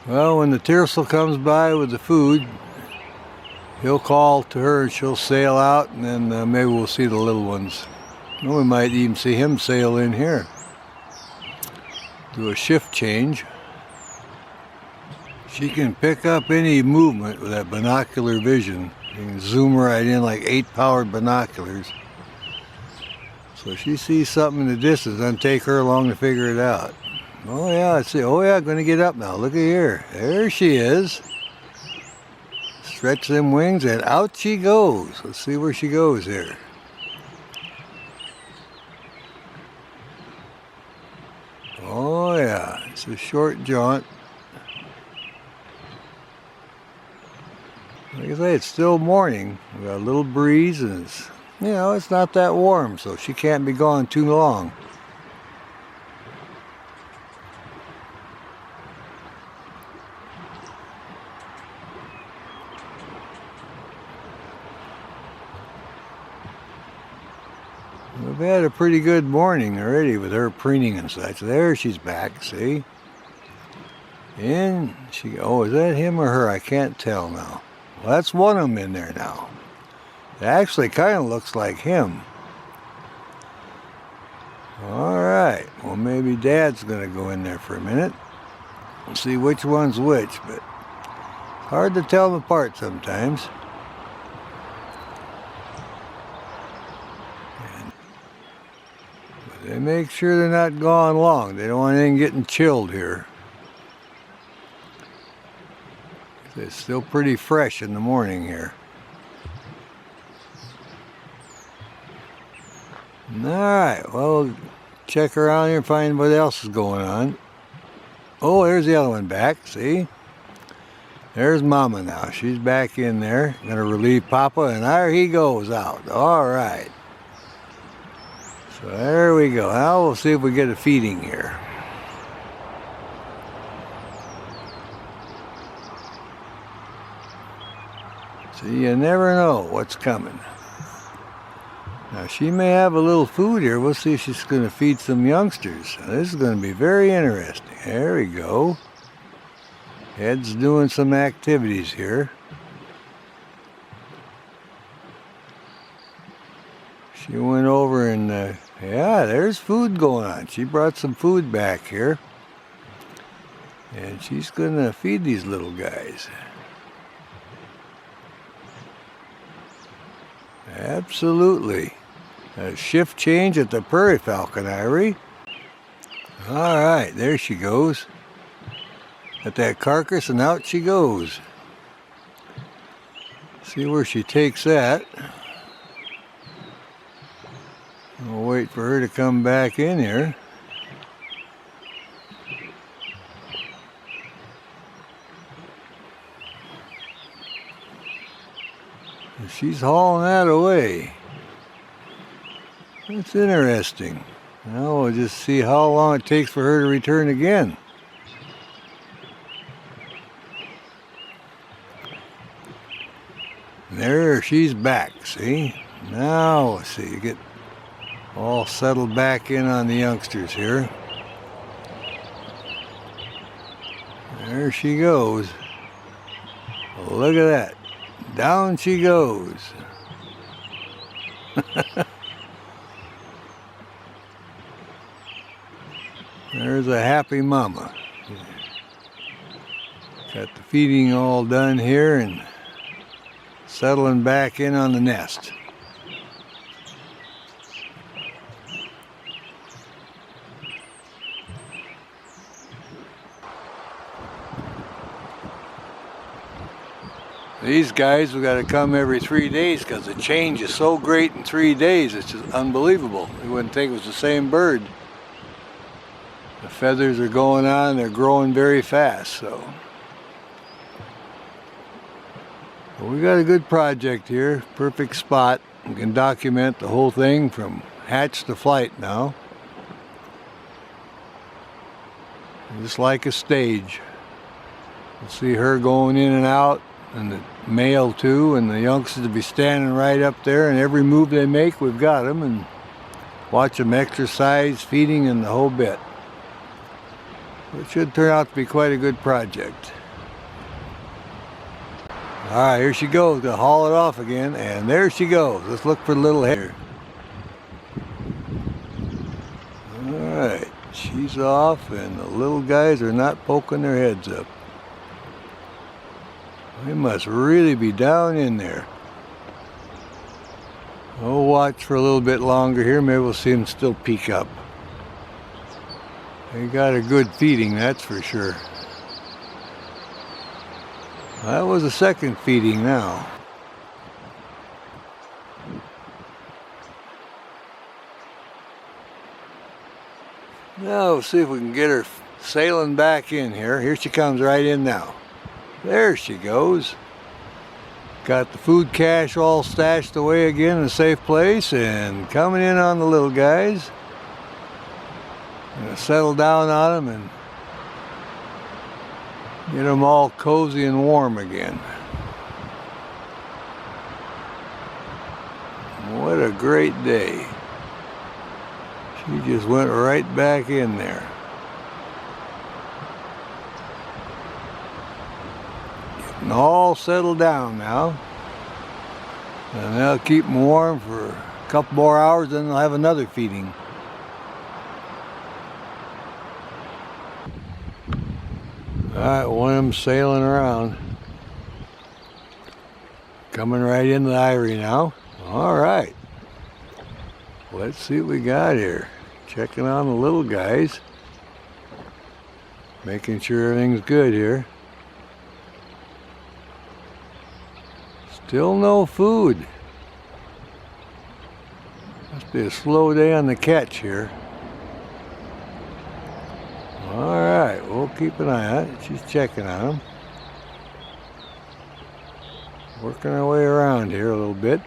Well, when the tercel comes by with the food, he'll call to her and she'll sail out, and then maybe we'll see the little ones. Well, we might even see him sail in here. Do a shift change. She can pick up any movement with that binocular vision. You can zoom right in like 8-powered binoculars. So if she sees something in the distance, doesn't take her long to figure it out. Oh yeah, let's see. Oh yeah, gonna get up now. Look at here. There she is. Stretch them wings and out she goes. Let's see where she goes here. Oh yeah, it's a short jaunt. Like I say, it's still morning. We got a little breeze and it's, it's not that warm, so she can't be gone too long. We've had a pretty good morning already with her preening and such. There she's back, see? And oh, is that him or her? I can't tell now. Well, that's one of them in there now. It actually kind of looks like him. All right, well maybe Dad's gonna go in there for a minute and see which one's which, but it's hard to tell them apart sometimes. But they make sure they're not gone long. They don't want anything getting chilled here. It's still pretty fresh in the morning here. Alright, well, check around here and find what else is going on. Oh, there's the other one back, see? There's Mama now. She's back in there. Gonna relieve Papa, and there he goes out. Alright. So there we go. Now we'll see if we get a feeding here. See, you never know what's coming. Now, she may have a little food here. We'll see if she's going to feed some youngsters. Now, this is going to be very interesting. There we go. Ed's doing some activities here. She went over and, yeah, there's food going on. She brought some food back here. And she's going to feed these little guys. Absolutely. A shift change at the Prairie Falconry. All right, there she goes. At that carcass, and out she goes. See where she takes that. We'll wait for her to come back in here. She's hauling that away. That's interesting. Now we'll just see how long it takes for her to return again. There, she's back, see? Now let's see, get all settled back in on the youngsters here. There she goes. Look at that. Down she goes. There's a happy mama. Got the feeding all done here and settling back in on the nest. These guys have got to come every 3 days because the change is so great in 3 days. It's just unbelievable. You wouldn't think it was the same bird. The feathers are going on. They're growing very fast. So we got a good project here. Perfect spot. We can document the whole thing from hatch to flight now. Just like a stage. You'll see her going in and out. And the male too, and the youngsters will be standing right up there, and every move they make, we've got them, and watch them exercise, feeding, and the whole bit. It should turn out to be quite a good project. Alright, here she goes to haul it off again, and there she goes. Let's look for the little head. Alright, she's off, and the little guys are not poking their heads up. They must really be down in there. We'll watch for a little bit longer here. Maybe we'll see them still peek up. They got a good feeding, that's for sure. That was a second feeding now. Now we'll see if we can get her sailing back in here. Here she comes right in now. There she goes. Got the food cache all stashed away again in a safe place and coming in on the little guys. Gonna settle down on them and get them all cozy and warm again. What a great day. She just went right back in there. Getting all settled down now. And they'll keep them warm for a couple more hours, then they'll have another feeding. Alright, one of them sailing around. Coming right into the eyrie now. Alright. Let's see what we got here. Checking on the little guys. Making sure everything's good here. Still no food. Must be a slow day on the catch here. Alright, we'll keep an eye on it. She's checking on them. Working our way around here a little bit.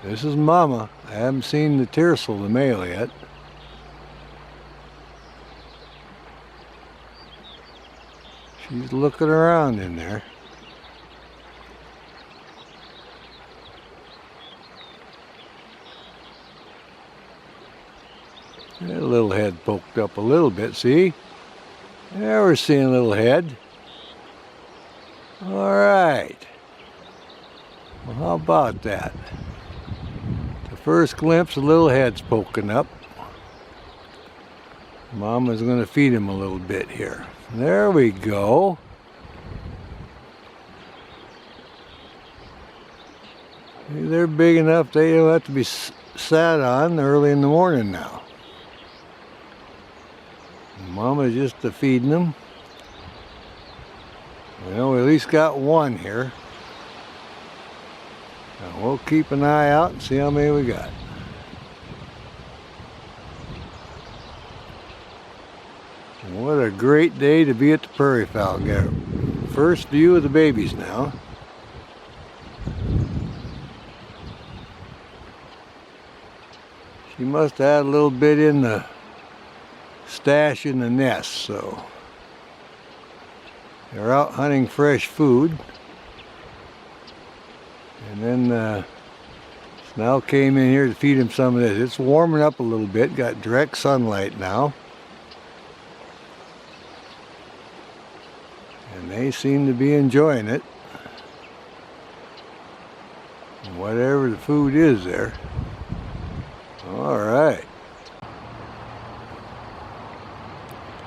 This is Mama. I haven't seen the Tiercel, the male, yet. She's looking around in there. That little head poked up a little bit, see? There we're seeing a little head. All right. Well, how about that? The first glimpse, a little head's poking up. Mama's going to feed him a little bit here. There we go. They're big enough they don't have to be sat on early in the morning now. Mama's just feeding them. Well, we at least got one here. Now we'll keep an eye out and see how many we got. What a great day to be at the Prairie Falcon. Got a first view of the babies now. She must have had a little bit in the stash in the nest, so they're out hunting fresh food. And then Snell came in here to feed him some of this. It's warming up a little bit, got direct sunlight now. And they seem to be enjoying it. Whatever the food is there. All right.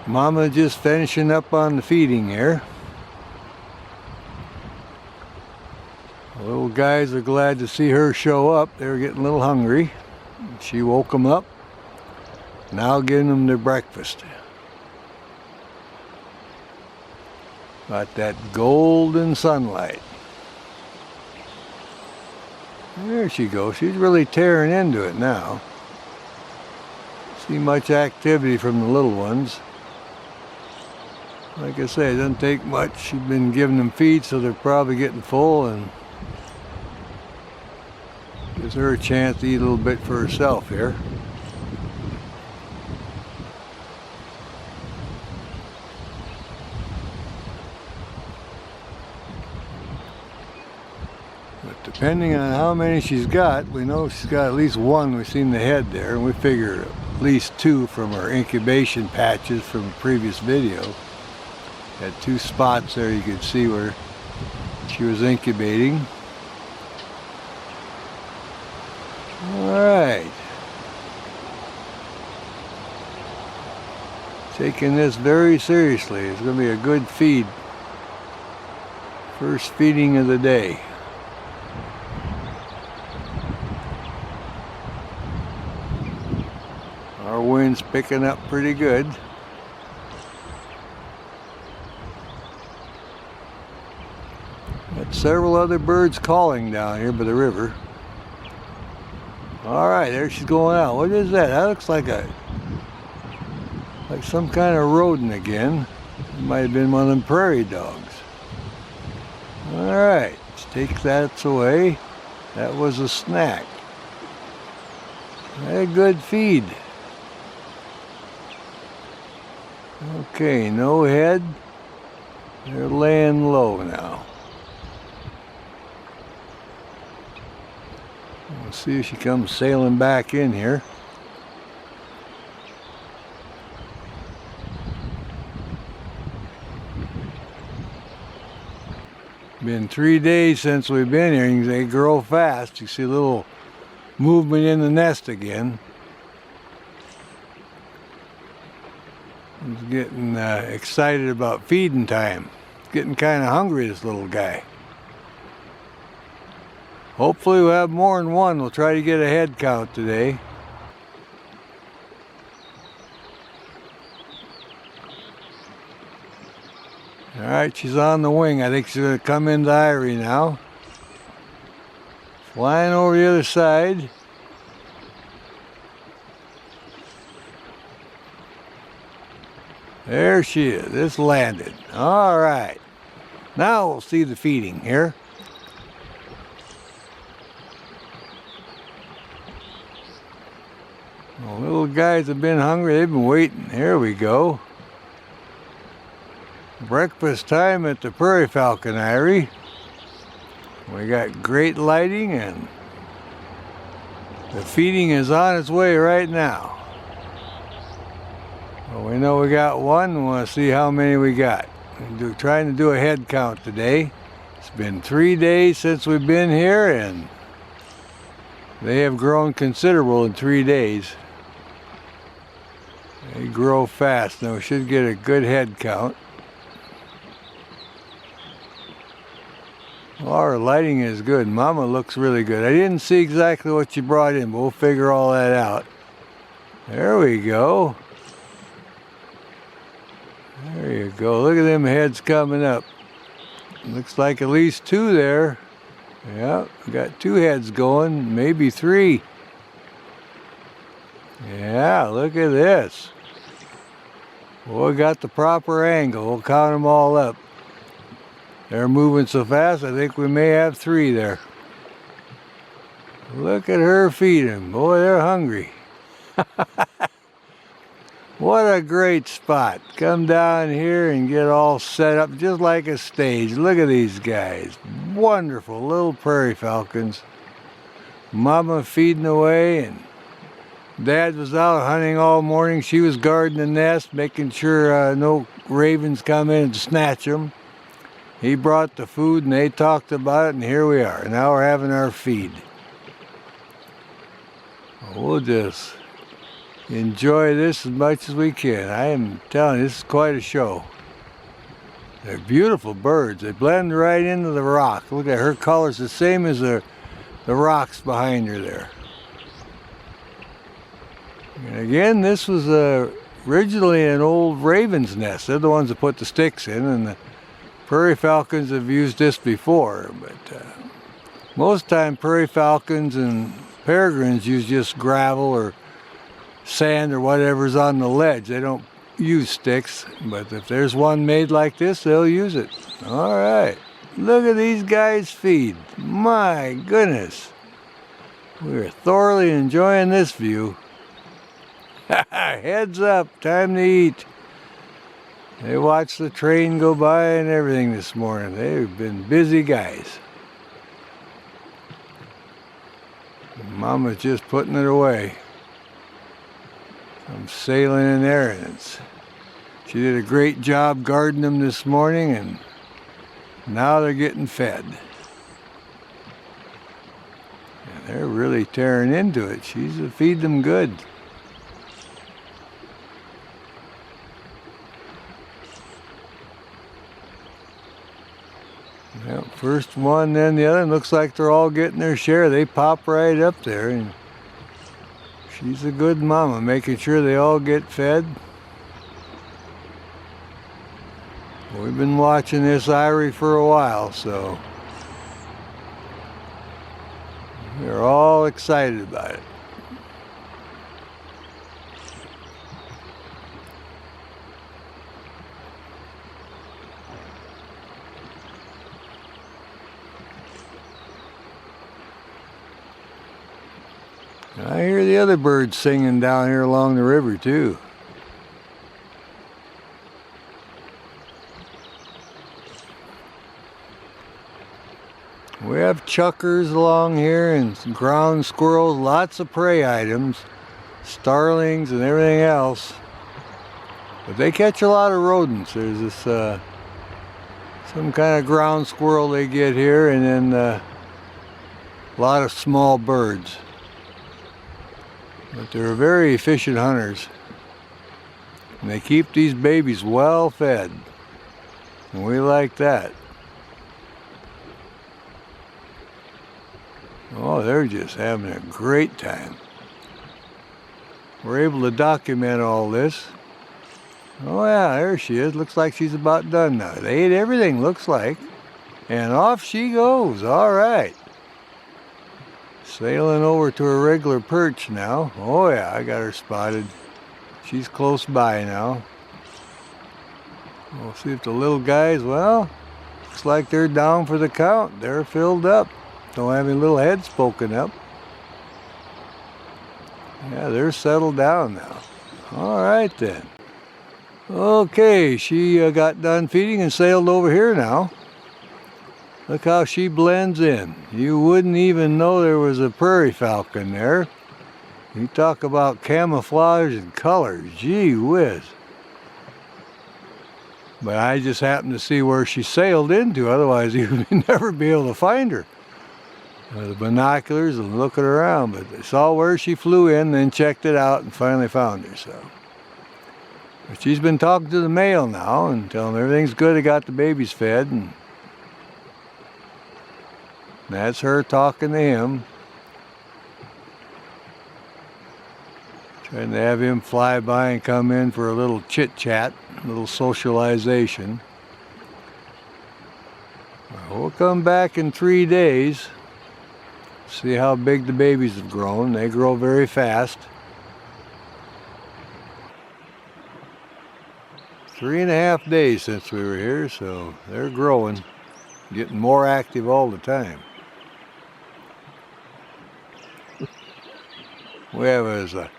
Mama just finishing up on the feeding here. The little guys are glad to see her show up. They were getting a little hungry. She woke them up. Now giving them their breakfast. Got that golden sunlight. There she goes. She's really tearing into it now. See much activity from the little ones. Like I say, it doesn't take much. She's been giving them feed, so they're probably getting full, and gives her a chance to eat a little bit for herself here. But depending on how many she's got, we know she's got at least one. We've seen the head there, and we figure at least two from her incubation patches from a previous video. Had two spots there you could see where she was incubating. Alright. Taking this very seriously. It's going to be a good feed. First feeding of the day. Our wind's picking up pretty good. Got several other birds calling down here by the river. Alright, there she's going out. What is that? That looks like some kind of rodent again. It might have been one of them prairie dogs. Alright, let's take that away. That was a snack. A good feed. Okay, no head. They're laying low now. We'll see if she comes sailing back in here. Been 3 days since we've been here. They grow fast. You see a little movement in the nest again. He's getting excited about feeding time. He's getting kind of hungry, this little guy. Hopefully we'll have more than one. We'll try to get a head count today. Alright, she's on the wing. I think she's going to come into Irie now. Flying over the other side. There she is. It's landed. Alright. Now we'll see the feeding here. The little guys have been hungry. They've been waiting. Here we go. Breakfast time at the Prairie Falcon Eyrie. We got great lighting and the feeding is on its way right now. Well, we know we got one. We want to see how many we got. We're trying to do a head count today. It's been 3 days since we've been here and they have grown considerable in 3 days. They grow fast. Now we should get a good head count. Well, our lighting is good. Mama looks really good. I didn't see exactly what she brought in, but we'll figure all that out. There we go. There you go. Look at them heads coming up. Looks like at least 2 there. Yeah, we got 2 heads going, maybe 3. Yeah, look at this. Well, we got the proper angle. We'll count them all up. They're moving so fast, I think we may have 3 there. Look at her feeding. Boy, they're hungry. What a great spot. Come down here and get all set up just like a stage. Look at these guys. Wonderful little prairie falcons. Mama feeding away and Dad was out hunting all morning. She was guarding the nest, making sure no ravens come in and snatch them. He brought the food and they talked about it and here we are. Now we're having our feed. We'll just enjoy this as much as we can. I am telling you, this is quite a show. They're beautiful birds. They blend right into the rock. Look at her colors, the same as the rocks behind her there. And again, this was originally an old raven's nest. They're the ones that put the sticks in, and the prairie falcons have used this before. But most time prairie falcons and peregrines use just gravel or sand or whatever's on the ledge. They don't use sticks, but if there's one made like this, they'll use it. All right, look at these guys feed. My goodness, we're thoroughly enjoying this view. Heads up, time to eat. They watched the train go by and everything this morning. They've been busy guys. Mama's just putting it away. I'm sailing in there and She did a great job guarding them this morning, and now they're getting fed. And they're really tearing into it. She's feeding them good. Yep, first one, then the other. Looks like they're all getting their share. They pop right up there, and she's a good mama, making sure they all get fed. We've been watching this eyrie for a while, so we're all excited about it. I hear the other birds singing down here along the river too. We have chuckers along here and some ground squirrels, lots of prey items, starlings and everything else. But they catch a lot of rodents. There's this some kind of ground squirrel they get here, and then a lot of small birds. But they're very efficient hunters. And they keep these babies well fed. And we like that. Oh, they're just having a great time. We're able to document all this. Oh yeah, there she is. Looks like she's about done now. They ate everything, looks like. And off she goes. All right. Sailing over to a regular perch now. Oh yeah, I got her spotted. She's close by now. We'll see if the little guys, well, looks like they're down for the count. They're filled up. Don't have any little heads poking up. Yeah, they're settled down now. All right then. Okay, she got done feeding and sailed over here now. Look how she blends in. You wouldn't even know there was a prairie falcon there. You talk about camouflage and colors. Gee whiz. But I just happened to see where she sailed into. Otherwise, you'd never be able to find her. With the binoculars and looking around. But I saw where she flew in, then checked it out and finally found her. So, but she's been talking to the male now and telling him everything's good. I got the babies fed. And that's her talking to him. Trying to have him fly by and come in for a little chit-chat, a little socialization. We'll come back in 3 days. See how big the babies have grown. They grow very fast. 3.5 days since we were here, so they're growing, getting more active all the time. We have a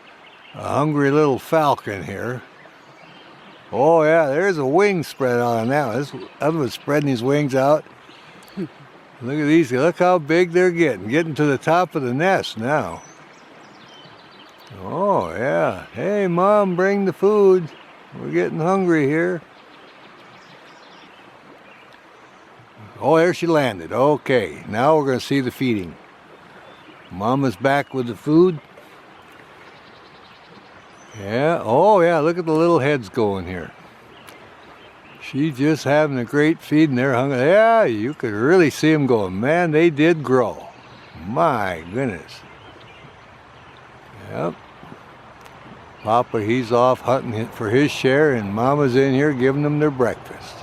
hungry little falcon here. Oh yeah, there's a wing spread out on that one. This other one's spreading his wings out. Look at these, look how big they're getting to the top of the nest now. Oh yeah, hey Mom, bring the food. We're getting hungry here. Oh, there she landed. Okay, now we're gonna see the feeding. Mama's back with the food. Yeah, oh yeah, look at the little heads going here. She's just having a great feed and they're hungry. Yeah, you could really see them going. Man, they did grow. My goodness. Yep. Papa, he's off hunting for his share and Mama's in here giving them their breakfast.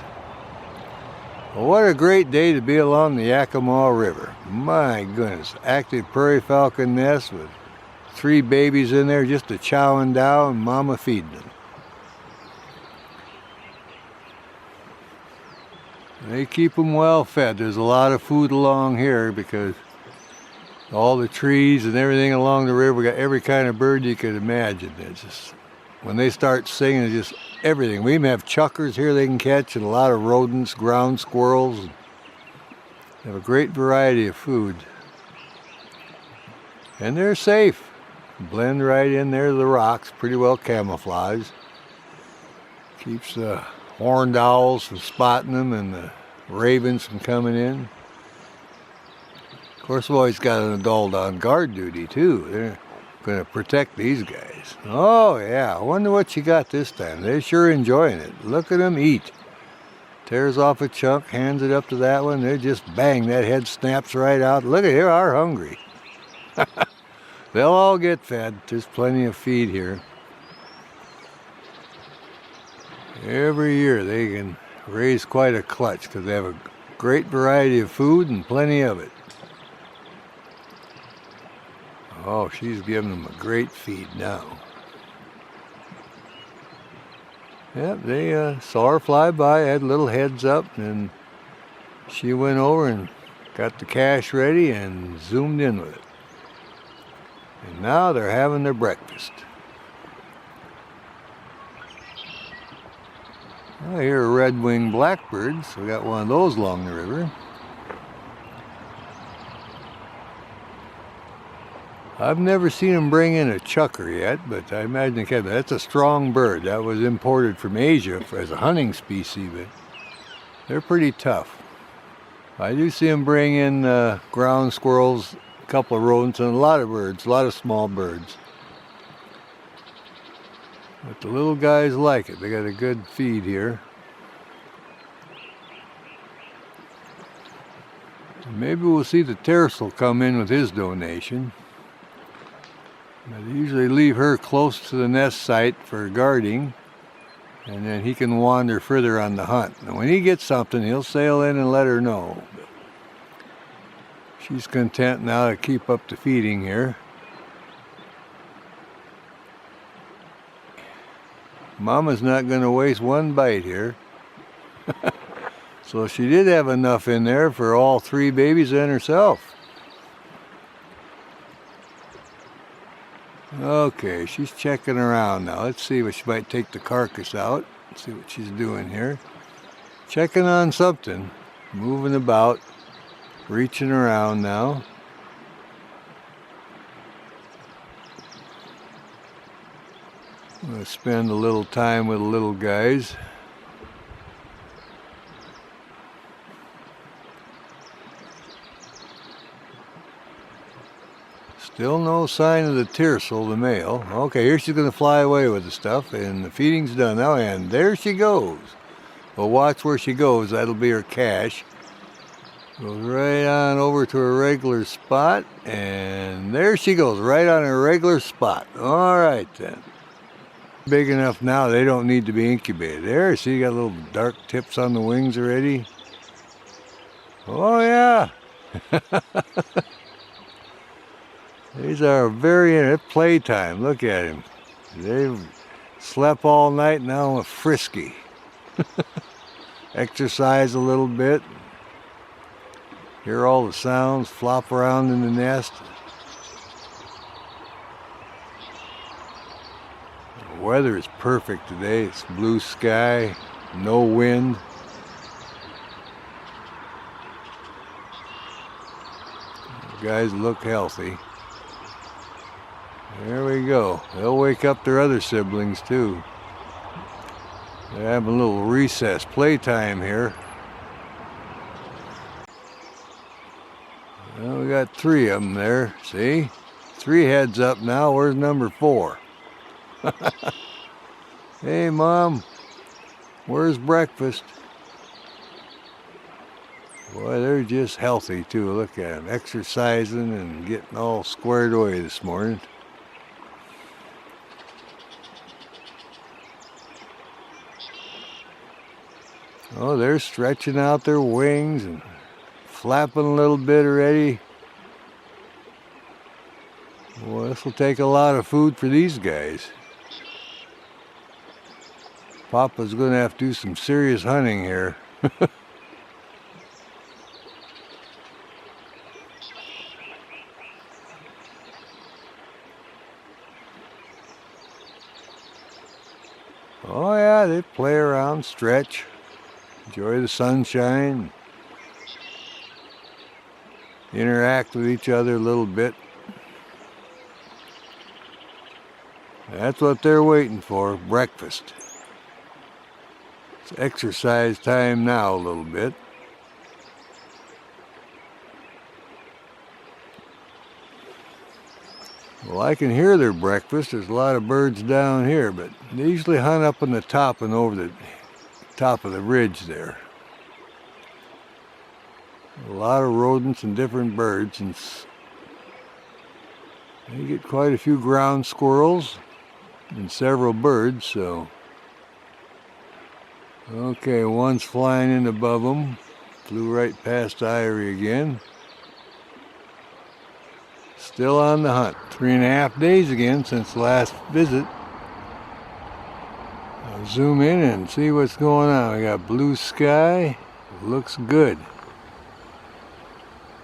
Well, what a great day to be along the Yakima River. My goodness, active prairie falcon nest with 3 babies in there just a chowing down and Mama feeding them. They keep them well fed. There's a lot of food along here because all the trees and everything along the river got every kind of bird you could imagine. It's just, when they start singing, it's just everything. We even have chuckers here they can catch and a lot of rodents, ground squirrels. They have a great variety of food. And they're safe. Blend right in there to the rocks, pretty well camouflaged. Keeps the horned owls from spotting them and the ravens from coming in. Of course, we've always got an adult on guard duty too. They're going to protect these guys. Oh yeah, I wonder what you got this time. They're sure enjoying it. Look at them eat. Tears off a chunk, hands it up to that one. They're just bang, that head snaps right out. Look at, they are hungry. They'll all get fed. There's plenty of feed here. Every year they can raise quite a clutch because they have a great variety of food and plenty of it. Oh, she's giving them a great feed now. Yep, they saw her fly by, had little heads up, and she went over and got the cache ready and zoomed in with it. And now they're having their breakfast. I hear a red-winged blackbird, so we got one of those along the river. I've never seen them bring in a chucker yet, but I imagine they can. That's a strong bird. That was imported from Asia as a hunting species, but they're pretty tough. I do see them bring in ground squirrels, a couple of rodents, and a lot of birds, a lot of small birds. But the little guys like it. They got a good feed here. Maybe we'll see the tercel come in with his donation. They usually leave her close to the nest site for guarding, and then he can wander further on the hunt. And when he gets something, he'll sail in and let her know. She's content now to keep up the feeding here. Mama's not going to waste one bite here. So she did have enough in there for all three babies and herself. Okay, she's checking around now. Let's see if she might take the carcass out. Let's see what she's doing here. Checking on something. Moving about. Reaching around now. I'm going to spend a little time with the little guys. Still no sign of the tercel, the male. Okay, here she's going to fly away with the stuff, and the feeding's done now, and there she goes. Well, watch where she goes. That'll be her cache. Goes right on over to her regular spot, and there she goes, right on her regular spot. All right, then. Big enough now, they don't need to be incubated. There, see, you got little dark tips on the wings already. Oh, yeah. These are very playtime. Look at him. They've slept all night, now frisky. Exercise a little bit. Hear all the sounds, flop around in the nest. The weather is perfect today. It's blue sky, no wind. The guys look healthy. There we go. They'll wake up their other siblings too. They're having a little recess playtime here. Well, we got three of them there, see? Three heads up now. Where's number 4? Hey, Mom, where's breakfast? Boy, they're just healthy too. Look at them, exercising and getting all squared away this morning. Oh, they're stretching out their wings and flapping a little bit already. Well, this will take a lot of food for these guys. Papa's going to have to do some serious hunting here. Oh yeah, they play around, stretch, enjoy the sunshine, interact with each other a little bit. That's what they're waiting for, breakfast. It's exercise time now a little bit. Well, I can hear their breakfast. There's a lot of birds down here, but they usually hunt up on the top and over the top of the ridge there. A lot of rodents and different birds, and you get quite a few ground squirrels and several birds, so. Okay, one's flying in above them. Flew right past Irie again. Still on the hunt. 3.5 days again since the last visit. I'll zoom in and see what's going on. We got blue sky. It looks good.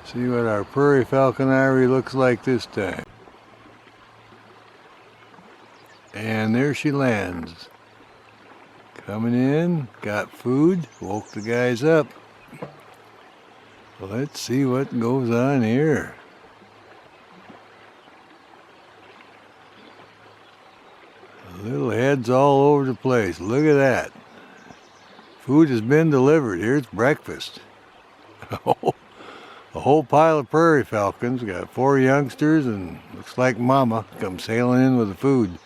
See what our prairie falcon Irie looks like this time. And there she lands. Coming in, got food, woke the guys up. Let's see what goes on here. Little heads all over the place. Look at that. Food has been delivered. Here's breakfast. A whole pile of prairie falcons. Got 4 youngsters and looks like Mama come sailing in with the food.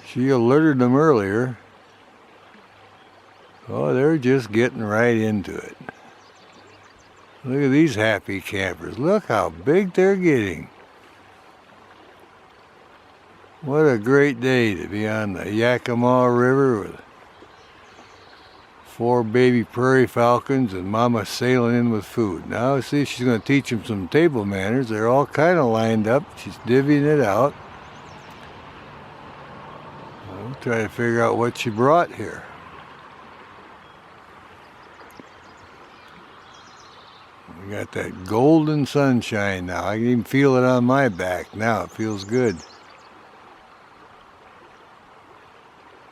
She alerted them earlier. Oh, they're just getting right into it. Look at these happy campers. Look how big they're getting. What a great day to be on the Yakima River with 4 baby prairie falcons and Mama sailing in with food. Now see if she's going to teach them some table manners. They're all kind of lined up. She's divvying it out. We'll try to figure out what she brought here. We got that golden sunshine now. I can even feel it on my back now. It feels good.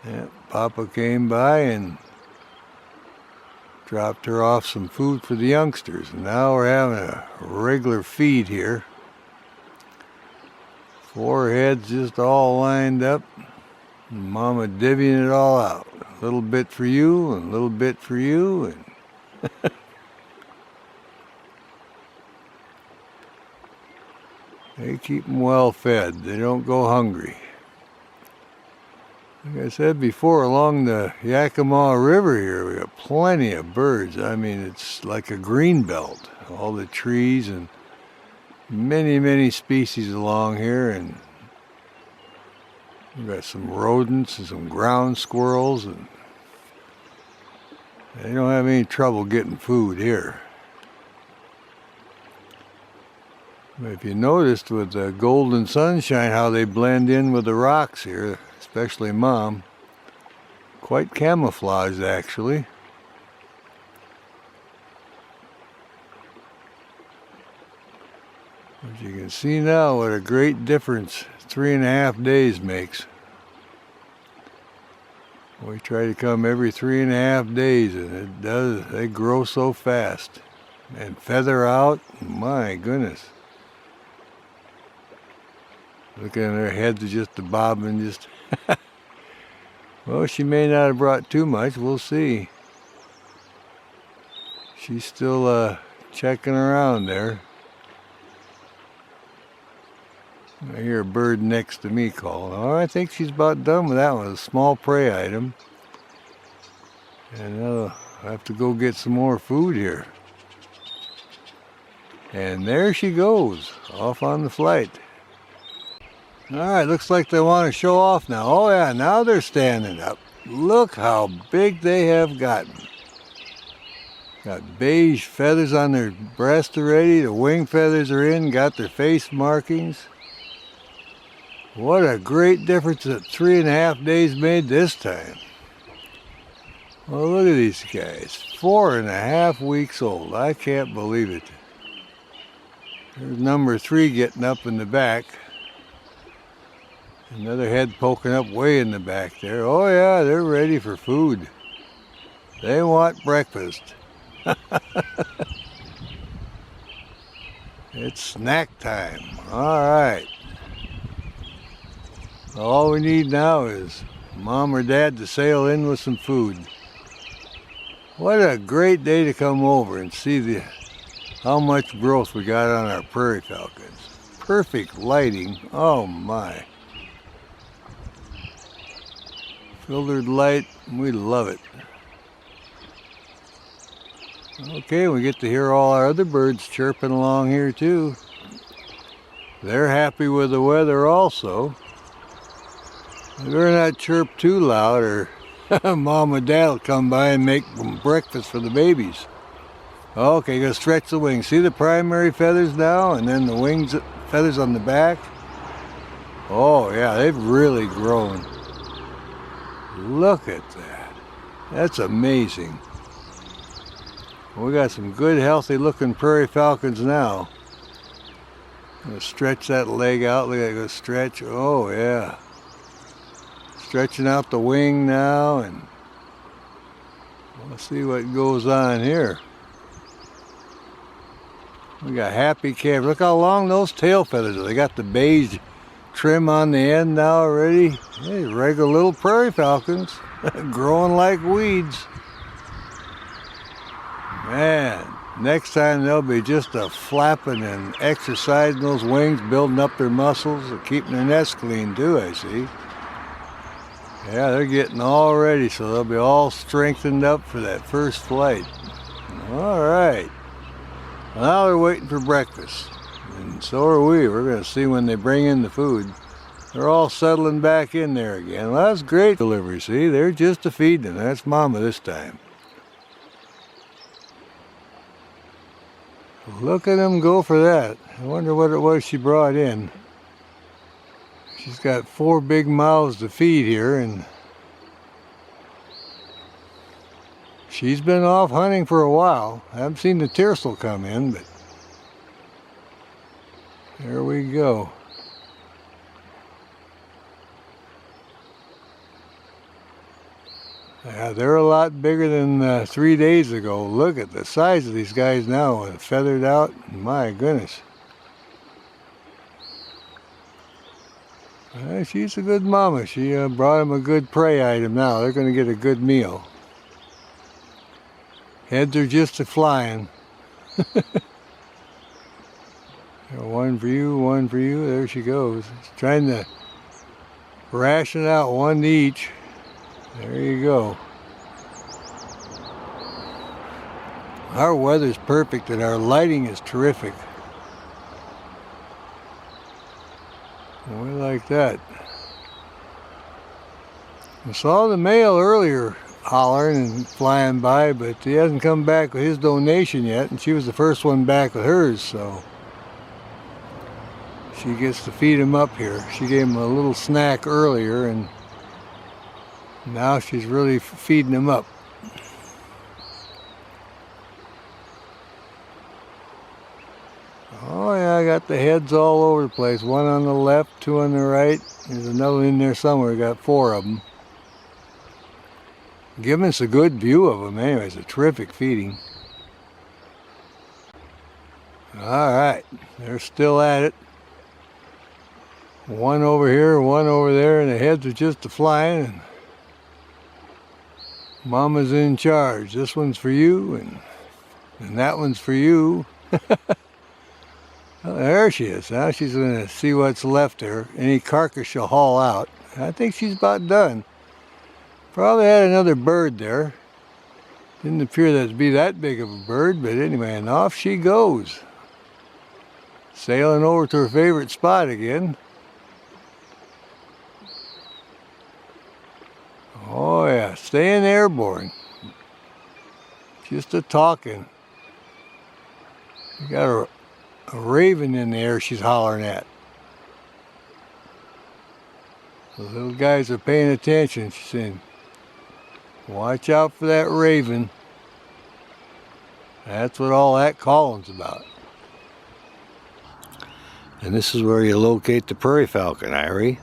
Yeah, Papa came by and dropped her off some food for the youngsters. And now we're having a regular feed here. 4 heads just all lined up. And Mama divvying it all out. A little bit for you and a little bit for you. And they keep them well fed. They don't go hungry. Like I said before, along the Yakima River here, we got plenty of birds. I mean, it's like a green belt. All the trees and many, many species along here. And we've got some rodents and some ground squirrels. And they don't have any trouble getting food here. But if you noticed with the golden sunshine how they blend in with the rocks here, especially Mom, quite camouflaged actually. As you can see now what a great difference 3.5 days makes. We try to come every 3.5 days and it does, they grow so fast. And feather out, my goodness. Looking at their heads just bobbing, just. Well, she may not have brought too much. We'll see. She's still checking around there. I hear a bird next to me calling. Oh, I think she's about done with that one. A small prey item. And I'll have to go get some more food here. And there she goes, off on the flight. Alright, looks like they want to show off now. Oh yeah, now they're standing up. Look how big they have gotten. Got beige feathers on their breast already. The wing feathers are in, got their face markings. What a great difference that 3.5 days made this time. Well, look at these guys. 4.5 weeks old. I can't believe it. There's number 3 getting up in the back. Another head poking up way in the back there. Oh yeah, they're ready for food. They want breakfast. It's snack time. All right. All we need now is Mom or Dad to sail in with some food. What a great day to come over and see how much growth we got on our prairie falcons. Perfect lighting, oh my. Filtered light, we love it. Okay, we get to hear all our other birds chirping along here too. They're happy with the weather also. They better not chirp too loud or Mom and Dad will come by and make breakfast for the babies. Okay, gonna stretch the wings. See the primary feathers now and then the wings, feathers on the back? Oh yeah, they've really grown. Look at that. That's amazing. We got some good, healthy looking prairie falcons now. I'm gonna stretch that leg out. Look at it go stretch. Oh yeah. Stretching out the wing now, and let's see what goes on here. We got happy calves. Look how long those tail feathers are. They got the beige trim on the end now already. Hey, regular little prairie falcons growing like weeds. Man, next time they'll be just a flapping and exercising those wings, building up their muscles, and keeping their nest clean too, I see. Yeah, they're getting all ready, so they'll be all strengthened up for that first flight. All right. Now they're waiting for breakfast, and so are we. We're going to see when they bring in the food. They're all settling back in there again. Well, that's great delivery, see? They're just to feed them. That's Mama this time. Look at them go for that. I wonder what it was she brought in. She's got 4 big mouths to feed here, and she's been off hunting for a while. I haven't seen the tiercel come in, but there we go. Yeah, they're a lot bigger than 3 days ago. Look at the size of these guys now, feathered out. My goodness. She's a good mama. She brought them a good prey item now. They're going to get a good meal. Heads are just a flying. One for you, one for you. There she goes. She's trying to ration out one to each. There you go. Our weather's perfect and our lighting is terrific. We like that. I saw the male earlier hollering and flying by, but he hasn't come back with his donation yet, and she was the first one back with hers, so she gets to feed him up here. She gave him a little snack earlier, and now she's really feeding him up. Oh yeah, I got the heads all over the place. One on the left, 2 on the right. There's another one in there somewhere. We got 4 of them. Giving us a good view of them anyway. It's a terrific feeding. All right, they're still at it. One over here, one over there, and the heads are just a-flying. Mama's in charge. This one's for you, and that one's for you. Oh, there she is. Now she's going to see what's left there. Any carcass she'll haul out. I think she's about done. Probably had another bird there. Didn't appear that to be that big of a bird, but anyway, and off she goes. Sailing over to her favorite spot again. Oh yeah, staying airborne. Just a talking. You got a raven in the air she's hollering at. The little guys are paying attention. She's saying, watch out for that raven. That's what all that calling's about. And this is where you locate the prairie falcon, Irie.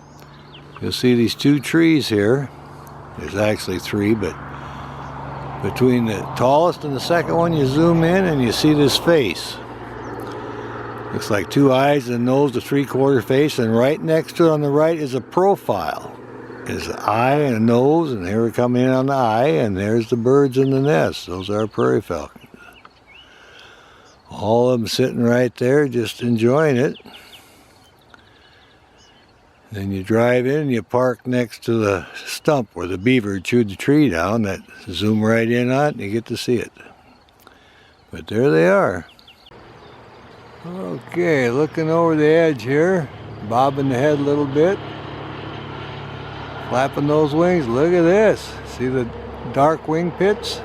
You'll see these 2 trees here. There's actually 3, but between the tallest and the second one, you zoom in and you see this face. Looks like 2 eyes and nose, a 3/4 face, and right next to it on the right is a profile. is an eye and a nose, and here we come in on the eye, and there's the birds in the nest. Those are prairie falcons. All of them sitting right there just enjoying it. Then you drive in and you park next to the stump where the beaver chewed the tree down. That zoom right in on it and you get to see it. But there they are. Okay, looking over the edge here, bobbing the head a little bit, flapping those wings. Look at this. See the dark wing pits?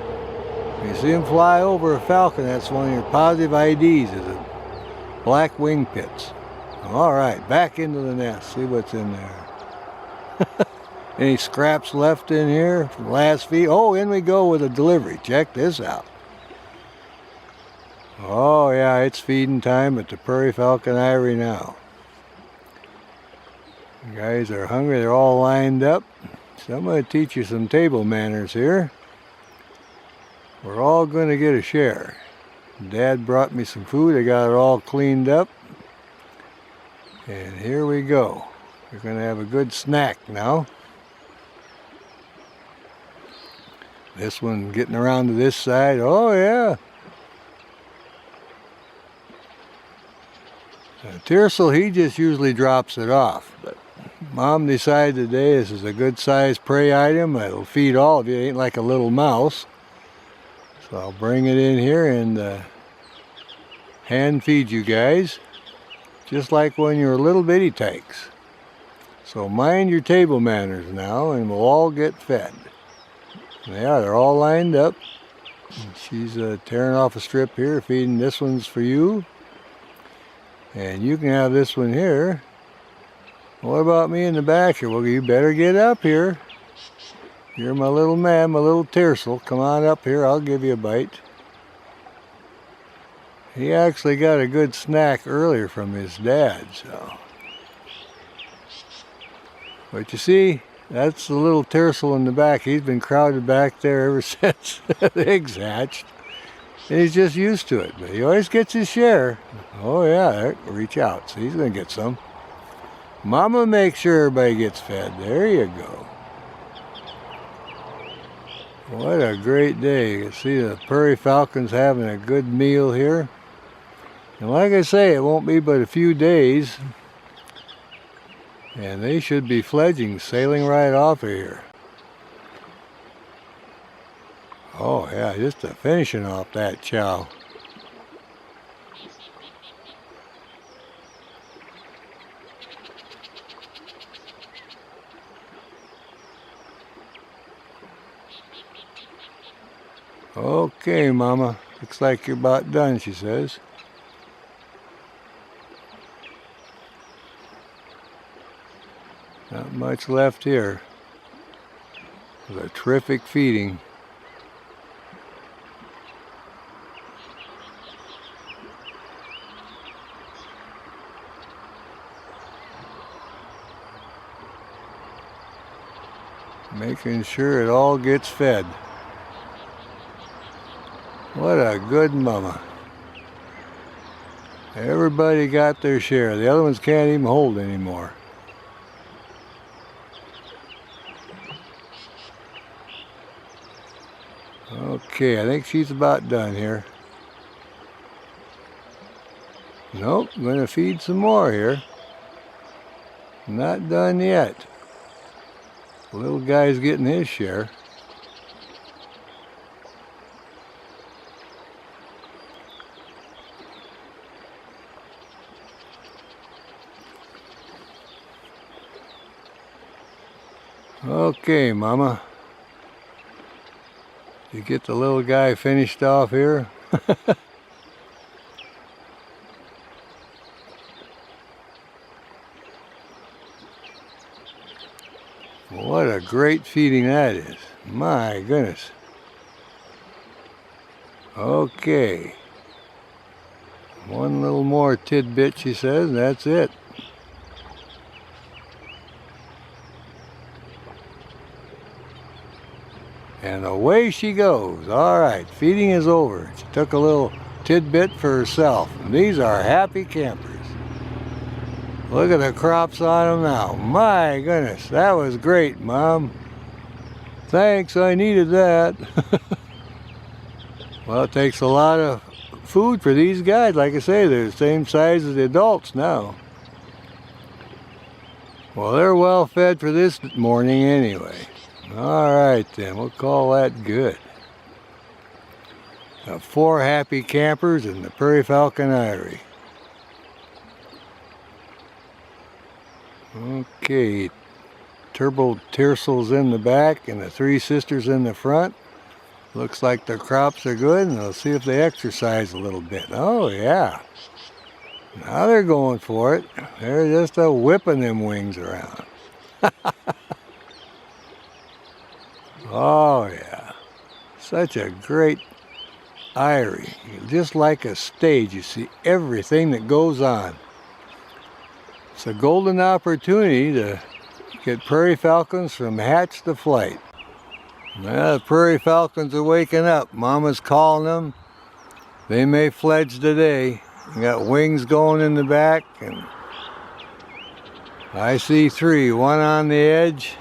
You see them fly over a falcon, that's one of your positive IDs, is it? Black wing pits. All right, back into the nest. See what's in there. Any scraps left in here from last feed? Oh, in we go with a delivery. Check this out. Oh yeah, it's feeding time at the Prairie Falcon Eyrie now. You guys are hungry. They're all lined up. So I'm going to teach you some table manners here. We're all going to get a share. Dad brought me some food. I got it all cleaned up. And here we go. We're going to have a good snack now. This one getting around to this side. Oh yeah. Tiercel, he just usually drops it off. But Mom decided today this is a good sized prey item. It'll feed all of you. It ain't like a little mouse. So I'll bring it in here and hand feed you guys. Just like when you were little bitty tykes. So mind your table manners now and we'll all get fed. Yeah, they're all lined up. She's tearing off a strip here, feeding. This one's for you. And you can have this one here. What about me in the back here? Well, you better get up here. You're my little man, my little Tiercel. Come on up here, I'll give you a bite. He actually got a good snack earlier from his dad, so. But you see, that's the little Tiercel in the back. He's been crowded back there ever since the eggs hatched. And he's just used to it, but he always gets his share. Oh yeah, reach out. So he's gonna get some. Mama makes sure everybody gets fed. There you go. What a great day. You see the Prairie Falcons having a good meal here. And like I say, it won't be but a few days. And they should be fledging, sailing right off of here. Oh yeah, just finishing off that chow. Okay, Mama. Looks like you're about done, she says. Not much left here. It was a terrific feeding. Making sure it all gets fed. What a good mama. Everybody got their share. The other ones can't even hold anymore. Okay, I think she's about done here. Nope, I'm going to feed some more here. Not done yet. The little guy's getting his share. Okay, Mama. You get the little guy finished off here. What a great feeding that is. My goodness. Okay. One little more tidbit, she says, and that's it. And away she goes. All right, feeding is over. She took a little tidbit for herself. And these are happy campers. Look at the crops on them now. My goodness, that was great, Mom. Thanks, I needed that. Well, it takes a lot of food for these guys. Like I say, they're the same size as the adults now. Well, they're well fed for this morning anyway. All right then, we'll call that good. Got 4 happy campers in the Prairie Falcon Eyrie. Okay, Turbo Tiercel's in the back and the 3 sisters in the front. Looks like their crops are good, and they'll see if they exercise a little bit. Oh yeah, now they're going for it. They're just whipping them wings around. Oh yeah, such a great eyrie. Just like a stage, you see everything that goes on. It's a golden opportunity to get prairie falcons from hatch to flight. Well, the prairie falcons are waking up. Mama's calling them. They may fledge today. They got wings going in the back, and I see 3. 1 on the edge,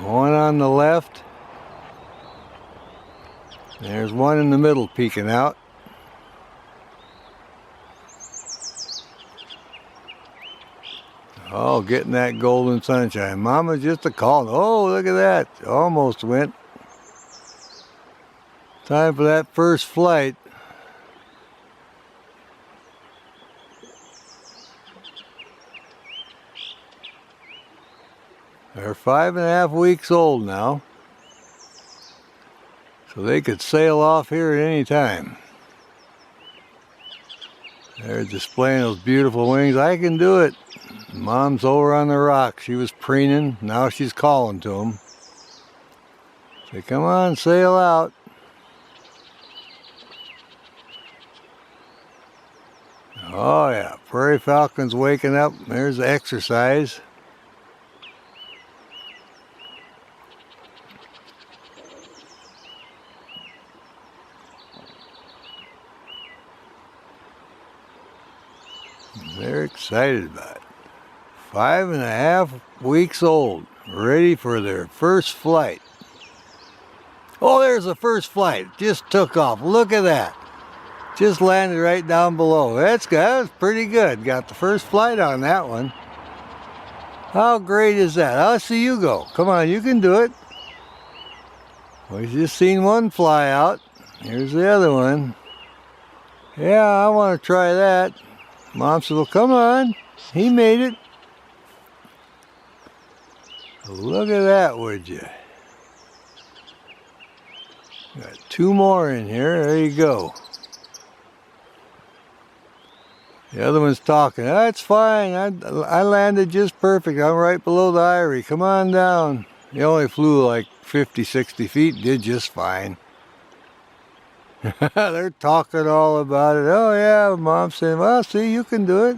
1 on the left. There's 1 in the middle peeking out. Oh, getting that golden sunshine. Mama's just a calling. Oh, look at that. Almost went. Time for that first flight. They're 5.5 weeks old now. So they could sail off here at any time. They're displaying those beautiful wings. I can do it. Mom's over on the rock. She was preening. Now she's calling to them. Say, come on, sail out. Oh yeah, prairie falcon's waking up. There's the exercise. They're excited about it. 5.5 weeks old, ready for their first flight. Oh, there's the first flight. Just took off. Look at that. Just landed right down below. That's good. That was pretty good. Got the first flight on that one. How great is that? I'll see you go. Come on, you can do it. We've just seen 1 fly out. Here's the other one. Yeah, I want to try that. Mom said, well, come on. He made it. Look at that, would you? Got 2 more in here. There you go. The other one's talking. That's fine. I landed just perfect. I'm right below the eyrie. Come on down. He only flew like 50, 60 feet. Did just fine. They're talking all about it. Oh yeah, Mom's saying, well, see, you can do it.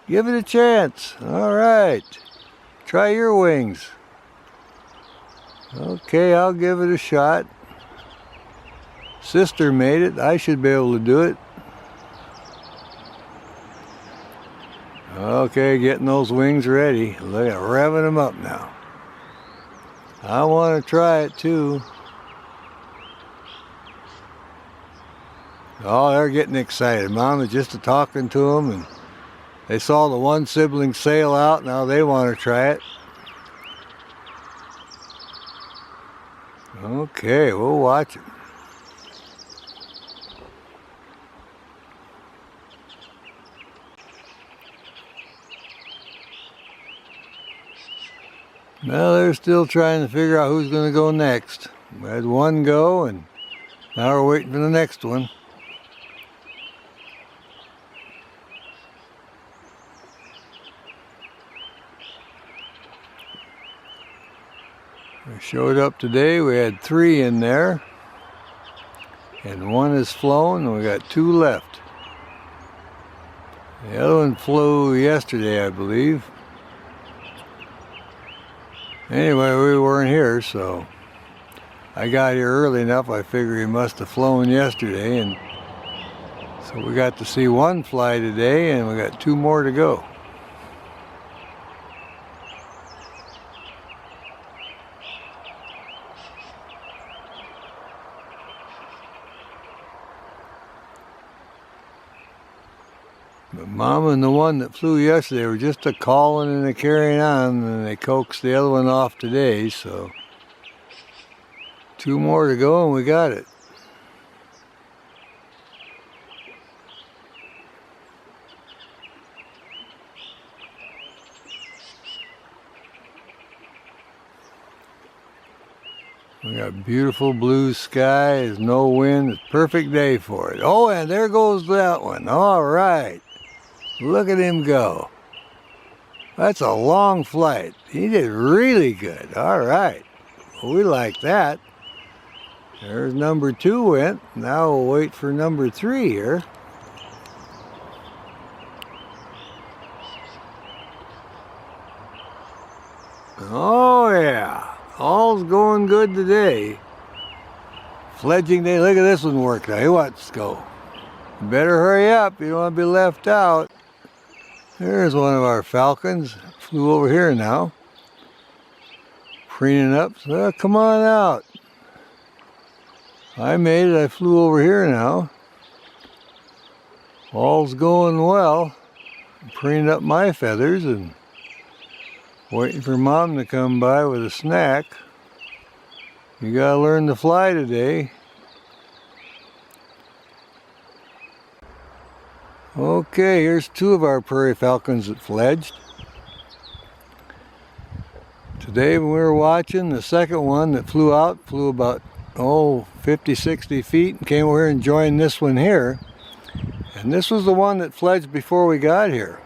Give it a chance. All right. Try your wings. Okay, I'll give it a shot. Sister made it. I should be able to do it. Okay, getting those wings ready. Look at revving them up now. I want to try it too. Oh, they're getting excited. Mom is just talking to them, and they saw the 1 sibling sail out. Now they want to try it. Okay, we'll watch them. Well, they're still trying to figure out who's going to go next. We had 1 go, and now we're waiting for the next one. We showed up today. We had 3 in there, and 1 is flown, and we got 2 left. The other one flew yesterday, I believe. Anyway, we weren't here, so I got here early enough. I figure he must have flown yesterday and So we got to see one fly today, and we got 2 more to go. But Mama and the one that flew yesterday were just a calling and a carrying on, and they coaxed the other one off today, so 2 more to go and we got it. We got beautiful blue skies, no wind, it's a perfect day for it. Oh, and there goes that one. All right. Look at him go. That's a long flight. He did really good. All right. Well, we like that. There's number 2 went. Now we'll wait for number 3 here. Oh yeah. All's going good today. Fledging day. Look at this one work now. He wants to go. You better hurry up. You don't want to be left out. There's one of our falcons. Flew over here now. Preening up. So, come on out. I made it. I flew over here now. All's going well. I'm preening up my feathers and waiting for Mom to come by with a snack. You gotta learn to fly today. Okay, here's 2 of our prairie falcons that fledged. Today when we were watching, the second one that flew out flew about 50, 60 feet and came over here and joined this one here. And this was the one that fledged before we got here.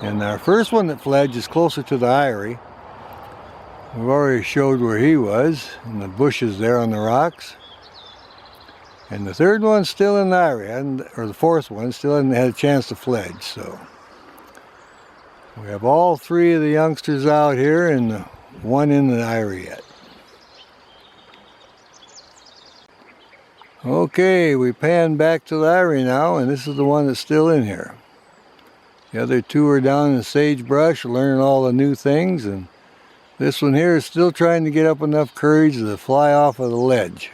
And our first one that fledged is closer to the eyrie. We've already showed where he was, in the bushes there on the rocks. And the third one's still in the eyrie, or the fourth one still hasn't had a chance to fledge. So we have all 3 of the youngsters out here and the one in the eyrie yet. Okay, we pan back to the eyrie now, and this is the one that's still in here. The other 2 are down in the sagebrush learning all the new things, and this one here is still trying to get up enough courage to fly off of the ledge.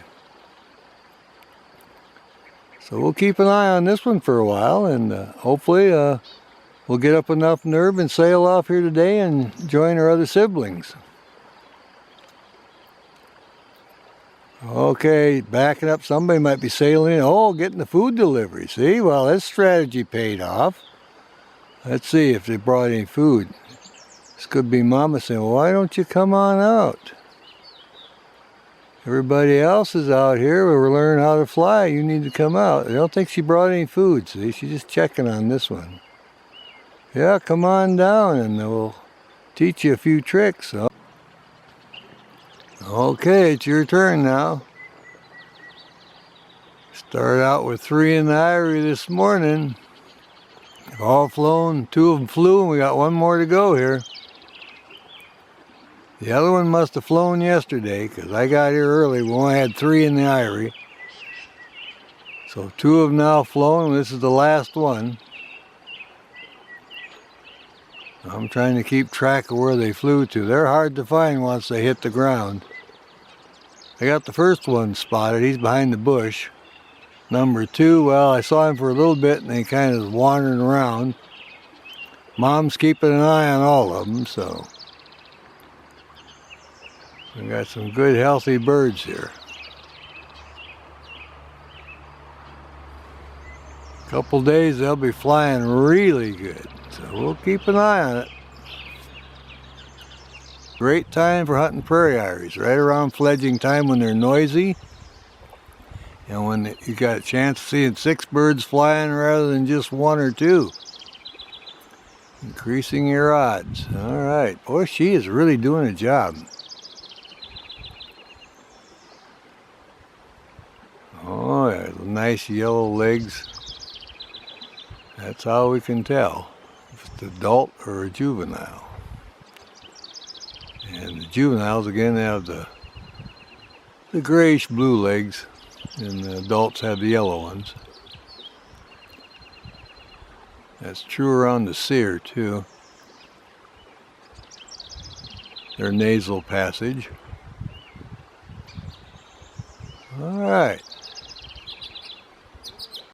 So we'll keep an eye on this one for a while, and hopefully we'll get up enough nerve and sail off here today and join our other siblings. Okay, backing up, somebody might be sailing in. Oh, getting the food delivery. See, well, that strategy paid off. Let's see if they brought any food. This could be Mama saying, well, why don't you come on out? Everybody else is out here. We're learning how to fly. You need to come out. I don't think she brought any food. See, she's just checking on this one. Yeah, come on down and we'll teach you a few tricks. Okay, it's your turn now. Started out with 3 in the eyrie this morning. They've all flown, 2 of them flew, and we got 1 more to go here. The other one must have flown yesterday, because I got here early. We only had 3 in the eyrie. So 2 have now flown, and this is the last one. I'm trying to keep track of where they flew to. They're hard to find once they hit the ground. I got the first one spotted. He's behind the bush. Number 2, well, I saw him for a little bit and he kind of wandering around. Mom's keeping an eye on all of them, so we got some good healthy birds here. A couple days they'll be flying really good, so we'll keep an eye on it. Great time for hunting prairie iris, right around fledging time when they're noisy. And when you got a chance of seeing 6 birds flying rather than just 1 or 2. Increasing your odds. All right. Boy, she is really doing a job. Oh, yeah, nice yellow legs. That's how we can tell if it's an adult or a juvenile. And the juveniles, again, have the grayish blue legs. And the adults have the yellow ones. That's true around the seer too. Their nasal passage. All right.